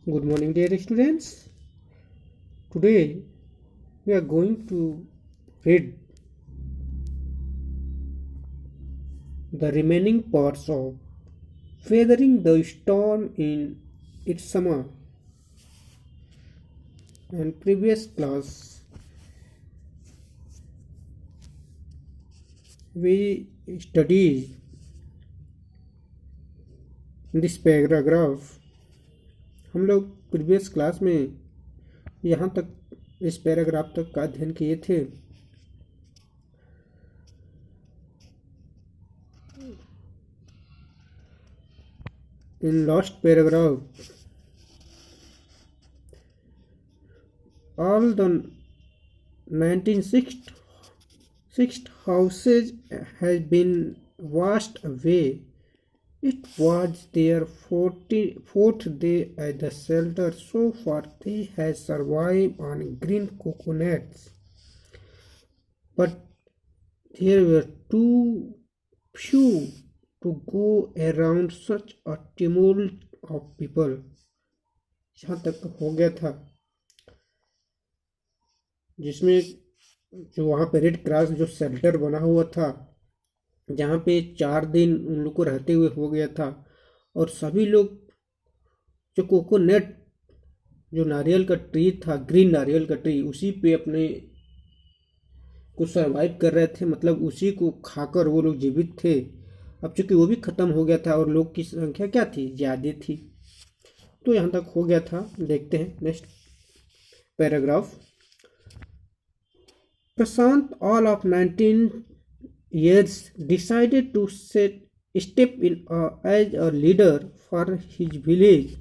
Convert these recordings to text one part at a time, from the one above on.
Good morning, dear students. Today we are going to read the remaining parts of Weathering the Storm in its Summer. And previous class we studied this paragraph. हम लोग previous class में यहाँ तक इस paragraph तक का अध्ययन किए थे. In last paragraph, all the 1906 houses has been washed away. It was their 4th day at the shelter. So far, they had survived on green coconuts. But there were too few to go around such a tumult of people. यहाँ तक हो गया था जिसमें जो वहाँ पे red cross जो शेल्टर बना हुआ था, जहाँ पे 4 दिन उन लोग को रहते हुए हो गया था, और सभी लोग जो कोकोनट जो नारियल का ट्री था, ग्रीन नारियल का ट्री, उसी पे अपने को सरवाइव कर रहे थे. मतलब उसी को खाकर वो लोग जीवित थे. अब चूंकि वो भी ख़त्म हो गया था और लोग की संख्या क्या थी, ज़्यादा थी. तो यहाँ तक हो गया था. देखते हैं next paragraph. Prashant all of 19 years decided to step in as a leader for his village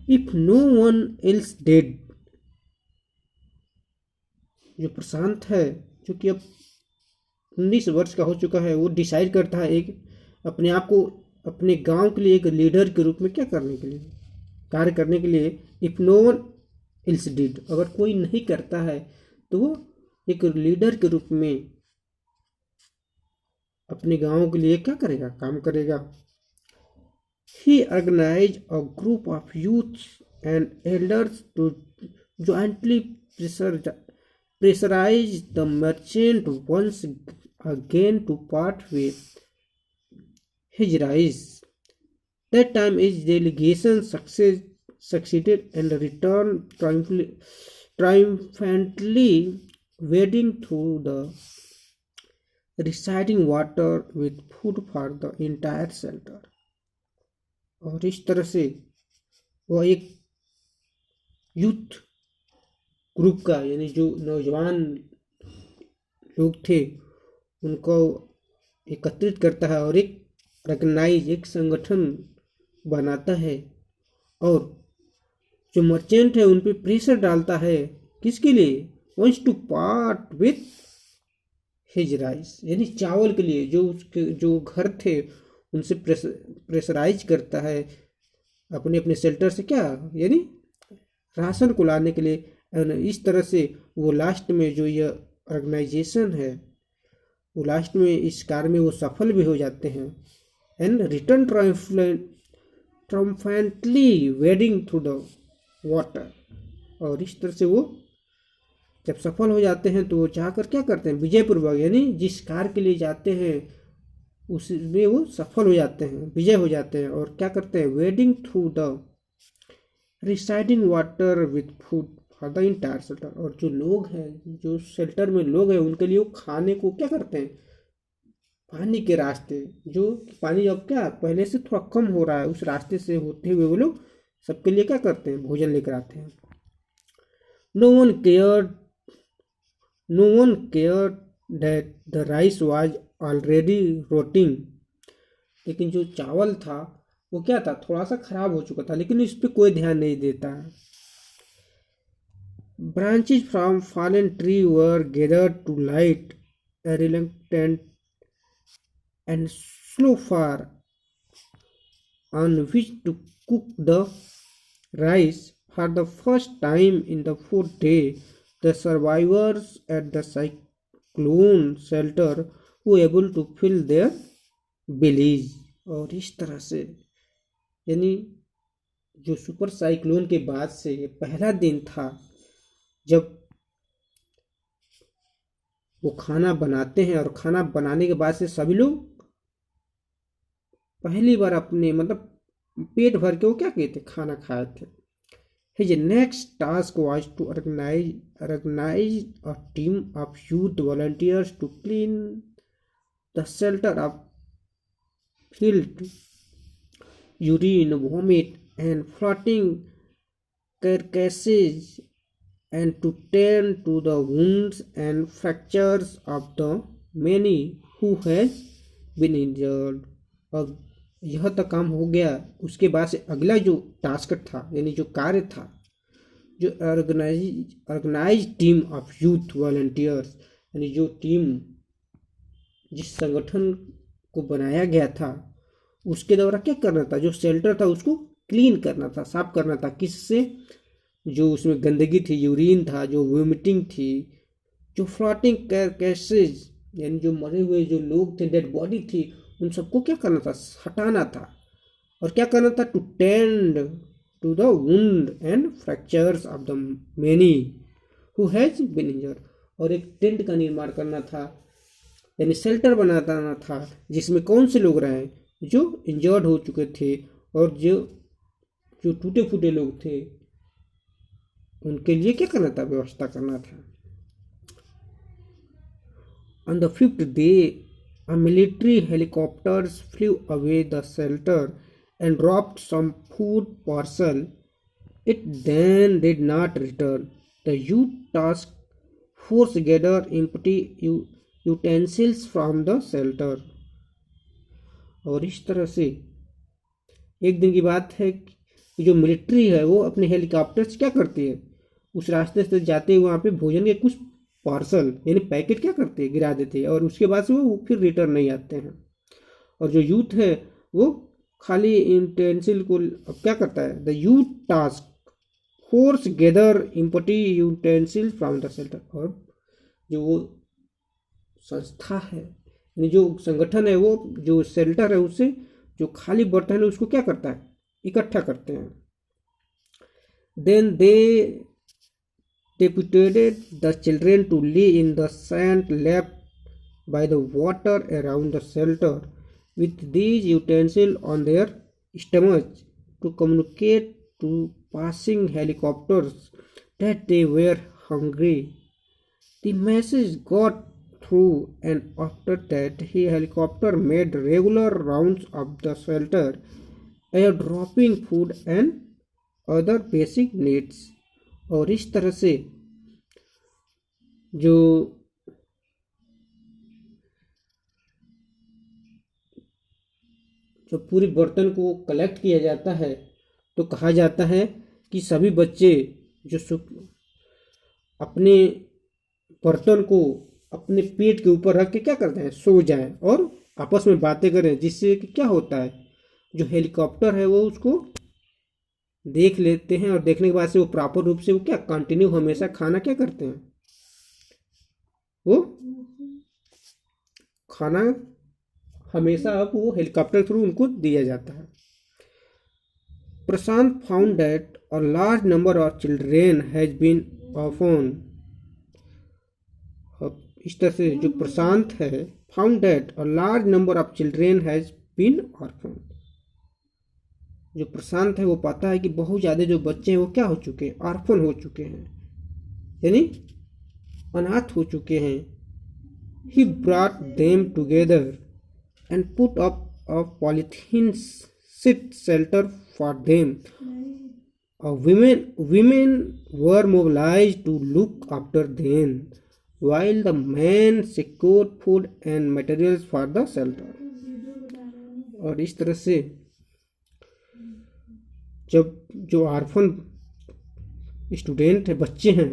if no one else did. जो प्रशांत है, जो कि अब 19 वर्ष का हो चुका है, वो डिसाइड करता है एक अपने आप को अपने गांव के लिए एक लीडर के रूप में क्या करने के लिए, कार्य करने के लिए. If no one else did, अगर कोई नहीं करता है तो वो एक लीडर के रूप में अपने गांव के लिए क्या करेगा, काम करेगा. He organize a group of youth and elders to jointly pressurize the merchant once again to part with his rise. That time his delegation succeeded and returned triumphantly wading through the receding water with food for the entire shelter. और इस तरह से वह एक youth group का, यानी जो नौजवान लोग थे, उनको एकत्रित करता है और एक ऑर्गेनाइज, एक संगठन बनाता है. और जो मर्चेंट है उन पे प्रेशर डालता है. किसके लिए? Wants to part with his rice, यानी चावल के लिए. जो उसके जो घर थे उनसे प्रेशराइज करता है अपने अपने शेल्टर से, क्या यानी राशन को लाने के लिए. इस तरह से वो लास्ट में जो ये ऑर्गेनाइजेशन है, वो लास्ट में इस कार्य में वो सफल भी हो जाते हैं. And return triumphantly wading through the water. और इस तरह से वो जब सफल हो जाते हैं तो वो जाकर क्या करते हैं, विजयपूर्वक, यानी जिस कार्य के लिए जाते हैं उसमें वो सफल हो जाते हैं, विजय हो जाते हैं. और क्या करते हैं, wedding through the residing water with food for the entire shelter. और जो लोग हैं, जो शेल्टर में लोग हैं, उनके लिए वो खाने को क्या करते हैं, पानी के रास्ते, जो पानी अब क्या पहले से थोड़ा कम हो रहा है, उस रास्ते से होते हुए वो लोग सबके लिए क्या करते हैं, भोजन लेकर आते हैं. No one care that the rice was already rotting. लेकिन जो चावल था वो क्या था, थोड़ा सा खराब हो चुका था, लेकिन इस पर कोई ध्यान नहीं देता. Branches from fallen tree were gathered to light a reluctant and slow fire on which to cook the rice. For the first time in the 4th day, the survivors at the cyclone shelter were able to fill their bellies. और इस तरह से यानी जो super cyclone के बाद से ये पहला दिन था जब वो खाना बनाते हैं, और खाना बनाने के बाद से सभी लोग पहली बार अपने मतलब पेट भर के वो क्या किए थे, खाना खाए थे। His next task was to organize a team of youth volunteers to clean the shelter of filth, urine, vomit, and floating carcasses, and to tend to the wounds and fractures of the many who has been injured. अब यह तो काम हो गया। उसके बाद से अगला जो टास्क था यानी जो कार्य था, जो organise team of youth volunteers, यानी जो टीम जिस संगठन को बनाया गया था उसके द्वारा क्या करना था, जो शेल्टर था उसको क्लीन करना था, साफ करना था। किससे? जो उसमें गंदगी थी, यूरिन था, जो वोमिटिंग थी, जो फ्लोटिंग कैसेज यानी जो मरे हुए जो लोग थे, डेड बॉडी थी, उन सबको क्या करना था, हटाना था। और क्या करना था, to tend to the wound and fractures of the many who has been injured. और एक टेंट का निर्माण करना था, यानी शेल्टर बनाना था, जिसमें कौन से लोग रहे जो इंजर्ड हो चुके थे और जो जो टूटे फूटे लोग थे, उनके लिए क्या करना था, व्यवस्था करना था। On the fifth day, a military helicopters flew away the shelter and dropped some food parcel. It then did not return. The youth task force gathered empty utensils from the shelter. और इस तरह से एक दिन की बात है कि जो मिलिट्री है वो अपने हेलीकॉप्टर से क्या करती है, उस रास्ते से जाते हुए वहाँ पे भोजन के कुछ पार्सल यानी पैकेट क्या करते हैं, गिरा देते हैं, और उसके बाद से वो फिर रिटर्न नहीं आते हैं। और जो यूथ है वो खाली यूटेंसिल को अब क्या करता है, the youth task force gather empty utensil from the shelter. और जो वो संस्था है यानी जो संगठन है वो जो शेल्टर है उससे जो खाली बर्तन है उसको क्या करता है, इकट्ठा करते हैं। Then they deputed the children to lay in the sand left by the water around the shelter with these utensils on their stomachs to communicate to passing helicopters that they were hungry. The message got through, and after that the helicopter made regular rounds of the shelter, airdropping food and other basic needs. और इस तरह से जो पूरे बर्तन को collect किया जाता है तो कहा जाता है कि सभी बच्चे जो अपने बर्तन को अपने पेट के ऊपर रख के क्या करते हैं, सो जाएं और आपस में बातें करें, जिससे कि क्या होता है, जो हेलीकॉप्टर है वो उसको देख लेते हैं और देखने के बाद से वो प्रॉपर रूप से वो क्या कंटिन्यू हमेशा खाना क्या करते हैं, वो खाना हमेशा अब वो हेलीकॉप्टर थ्रू उनको दिया जाता है। Prashant found that a large number of children has been orphan. इस तरह से जो प्रशांत है, found that a large number of children has been orphan, जो प्रशांत है वो पाता है कि बहुत ज़्यादा जो बच्चे हैं वो क्या हो चुके हैं, ऑर्फन हो चुके हैं, यानी अनाथ हो चुके हैं। He brought them together and put up a polythene sheet shelter for them. Women were mobilized to look after them, while the men secured food and materials for the shelter. और इस तरह से जब जो ऑर्फन स्टूडेंट है, बच्चे हैं,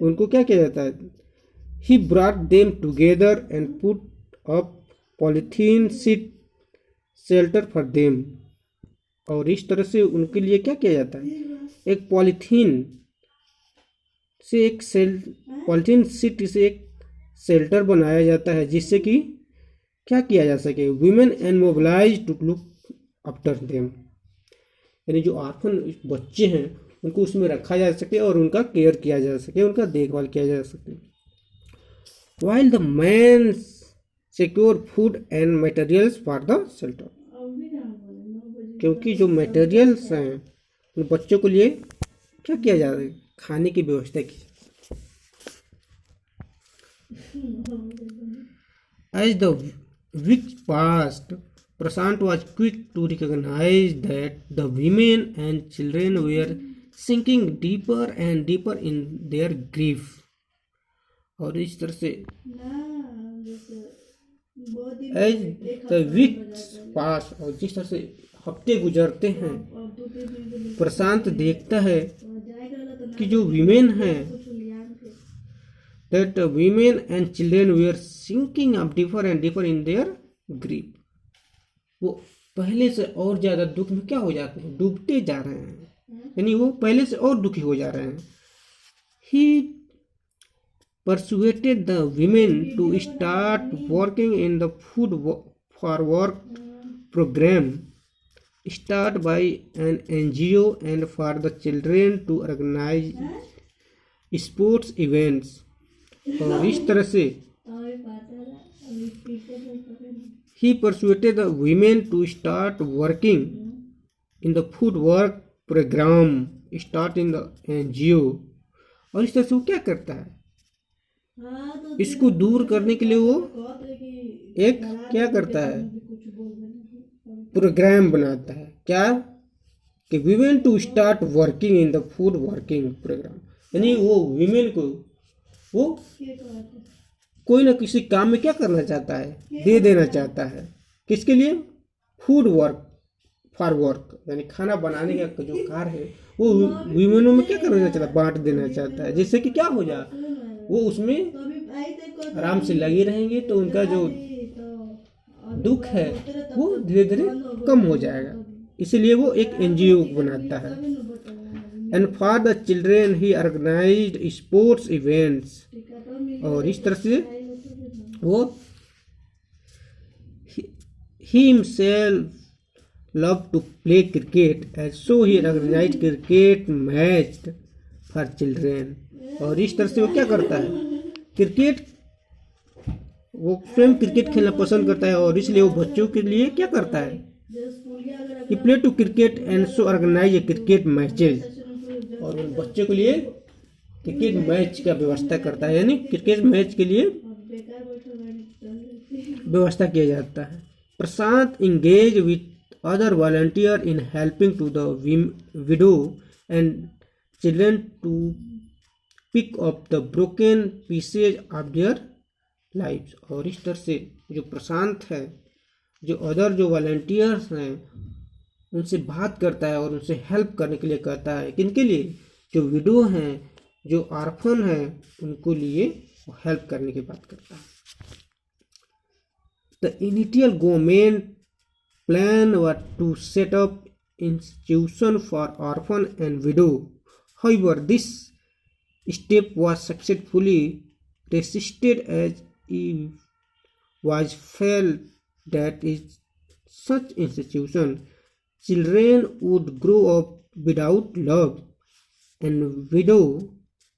उनको क्या किया जाता है, he brought them together and put up polythene sheet shelter for them. और इस तरह से उनके लिए क्या किया जाता है, एक पॉलीथीन शीट से एक शेल्टर बनाया जाता है, जिससे कि क्या किया जा सके, women and mobilized to look after them. यानी जो ऑर्फन बच्चे हैं उनको उसमें रखा जा सके और उनका केयर किया जा सके, उनका देखभाल किया जा सके। While the man secure food and materials for the shelter, क्योंकि जो मटेरियल्स हैं उन बच्चों के लिए क्या किया जा रहा है, खाने की व्यवस्था की। As the weeks passed, Prashant was quick to recognize that the women and children were sinking deeper and deeper in their grief. और इस तरह से as the weeks pass, और जिस तरह से हफ्ते गुजरते हैं, प्रशांत देखता है कि जो वीमेन हैं, that women and children were sinking up deeper and deeper in their grief. वो पहले से और ज़्यादा दुख में क्या हो जाते हैं, डूबते जा रहे हैं, यानी वो पहले से और दुखी हो जा रहे हैं। He persuaded the women to start working in the food for work program start by an NGO and for the children to organize sports events. और इस तरह से he persuaded the women to start working in the food work program start in the NGO. और इस तरह से वो क्या करता है, इसको दूर करने के लिए वो एक क्या करता है, प्रोग्राम बनाता है। क्या कि women to start working in the food working programme, यानी वो वीमेन को वो कोई ना किसी काम में क्या करना चाहता है, दे देना चाहता है। किसके लिए, फूड वर्क फॉर वर्क, यानी खाना बनाने का जो कार्य है वो वीमेनों में क्या करना चाहता है, बांट देना चाहता है, जिससे कि क्या हो जाए, वो उसमें आराम से लगे रहेंगे तो उनका जो दुख है वो धीरे धीरे कम हो जाएगा। इसीलिए वो एक NGO बनाता है। And for the children he organised sports events, और इस तरह से वो he himself love to play cricket and so he organised cricket match for children. और इस तरह से वो क्या करता है, क्रिकेट, वो स्वयं क्रिकेट खेलना पसंद करता है और इसलिए वो बच्चों के लिए क्या करता है, कि play to cricket and so organise cricket matches, और उन बच्चों के लिए क्रिकेट मैच का व्यवस्था करता है, यानी क्रिकेट मैच के लिए व्यवस्था किया जाता है। Prashant engage with other volunteer in helping to the widow and children to pick up the broken pieces of their lives. और इस तरह से जो प्रशांत है, जो अदर जो वॉलंटियर्स हैं उनसे बात करता है और उनसे हेल्प करने के लिए कहता है। किनके लिए, जो विडो हैं, जो ऑर्फन हैं, उनको लिए वो हेल्प करने की बात करता है। The initial government plan was to set up institution for orphan and widow, however this step was successfully resisted as it was felt that in such institution children would grow up without love and widow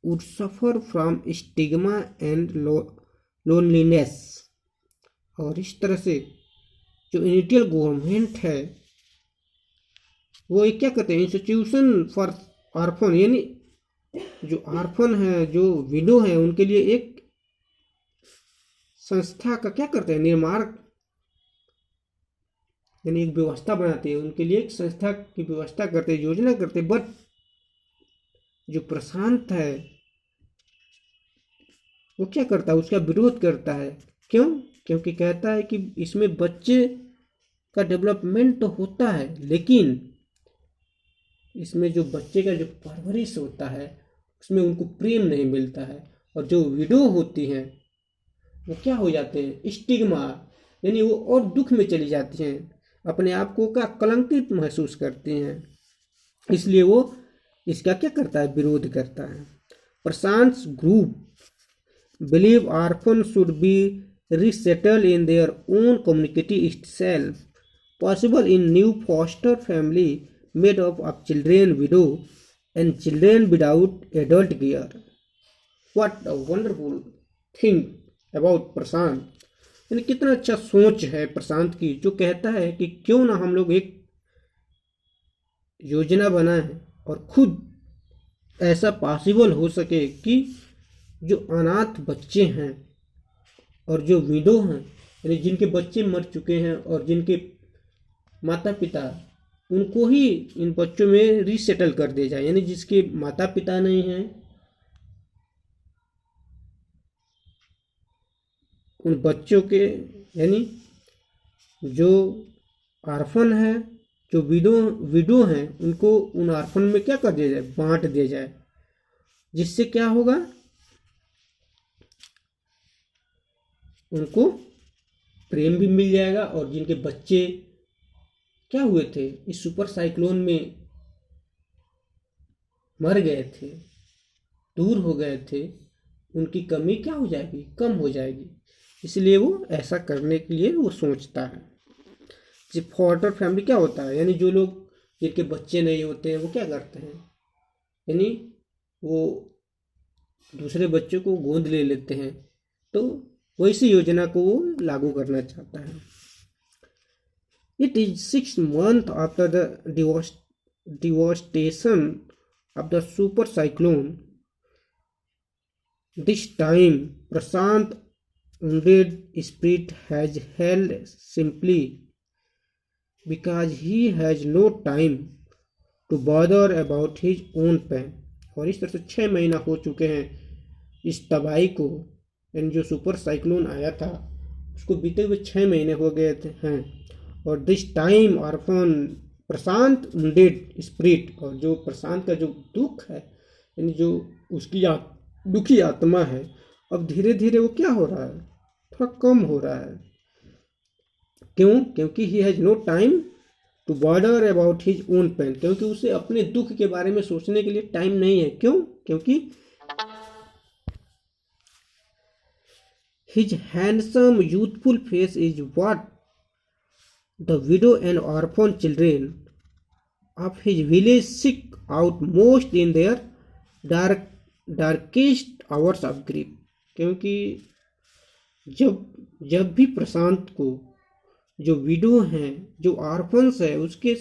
would suffer from stigma and loneliness। और इस तरह से जो initial government है वो एक क्या कहते हैं, इंस्टीट्यूशन फॉर ऑर्फन, यानी जो ऑर्फन है, जो विडो है, उनके लिए एक संस्था का क्या करते हैं, निर्माण, यानी एक व्यवस्था बनाते हैं, उनके लिए एक संस्था की व्यवस्था करते हैं, योजना करते हैं। बट जो प्रशांत है वो क्या करता है, उसका विरोध करता है। क्यों, क्योंकि कहता है कि इसमें बच्चे का डेवलपमेंट तो होता है, लेकिन इसमें जो बच्चे का जो परवरिश होता है उसमें उनको प्रेम नहीं मिलता है। और जो विडो होती हैं वो क्या हो जाते हैं, स्टिग्मा, यानी वो और दुख में चली जाती हैं, अपने आप को का कलंकित महसूस करती हैं, इसलिए वो इसका क्या करता है, विरोध करता है। Prashant group believe orphan should be resettled in their own community itself, possible in new foster family made up of children widow and children without adult care. What a wonderful thing about Prashant. यानी कितना अच्छा सोच है प्रशांत की, जो कहता है कि क्यों ना हम लोग एक योजना बनाएं और खुद ऐसा पॉसिबल हो सके कि जो अनाथ बच्चे हैं और जो विडो हैं, यानी जिनके बच्चे मर चुके हैं और जिनके माता पिता, उनको ही इन बच्चों में रीसेटल कर दिया जाए। यानी जिसके माता पिता नहीं हैं, उन बच्चों के, यानी जो आर्फन है, जो विडो हैं, उनको उन आर्फन में क्या कर दिया जाए, बांट दिया जाए। जिससे क्या होगा, उनको प्रेम भी मिल जाएगा और जिनके बच्चे क्या हुए थे, इस सुपर साइक्लोन में मर गए थे, दूर हो गए थे, उनकी कमी क्या हो जाएगी, कम हो जाएगी। इसलिए वो ऐसा करने के लिए वो सोचता है। जो फॉस्टर फैमिली क्या होता है, यानी जो लोग जिनके बच्चे नहीं होते हैं वो क्या करते हैं, यानी वो दूसरे बच्चों को गोद ले लेते हैं। तो वैसी योजना को वो लागू करना चाहता है। It is 6 months after the devastation of the super cyclone. This time, Prashant wounded spirit has held simply because he has no time to bother about his own pain. और इस तरह से 6 महीना हो चुके हैं इस तबाही को, यानी जो सुपर साइक्लोन आया था उसको बीते हुए 6 महीने हो गए थे हैं। और this time orphan Prashant wounded spirit, और जो प्रशांत का जो दुख है, यानी जो उसकी दुखी आत्मा है, अब धीरे धीरे वो क्या हो रहा है, थोड़ा कम हो रहा है। क्यों? क्योंकि he has no time to bother about his own pain, क्योंकि उसे अपने दुख के बारे में सोचने के लिए टाइम नहीं है। क्यों? क्योंकि his handsome youthful face is what the widow and orphan children of his village seek out most in their darkest hours of grief। क्योंकि जब भी प्रशांत को जो विडो हैं, जो ऑर्फन्स है, उसके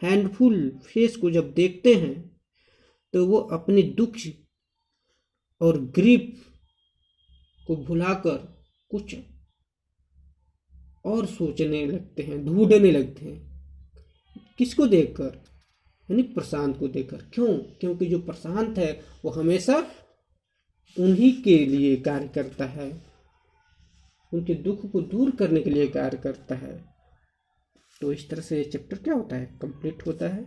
हैंडफुल फेस को जब देखते हैं तो वो अपने दुख और ग्रीफ को भुलाकर कुछ और सोचने लगते हैं, ढूंढने लगते हैं। किसको देखकर? यानी प्रशांत को देखकर। क्यों? क्योंकि जो प्रशांत है वो हमेशा उन्हीं के लिए कार्य करता है, उनके दुख को दूर करने के लिए कार्य करता है। तो इस तरह से ये चैप्टर क्या होता है, कंप्लीट होता है।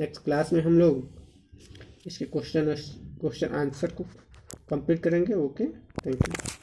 नेक्स्ट क्लास में हम लोग इसके क्वेश्चन आंसर को कंप्लीट करेंगे। Okay, thank you.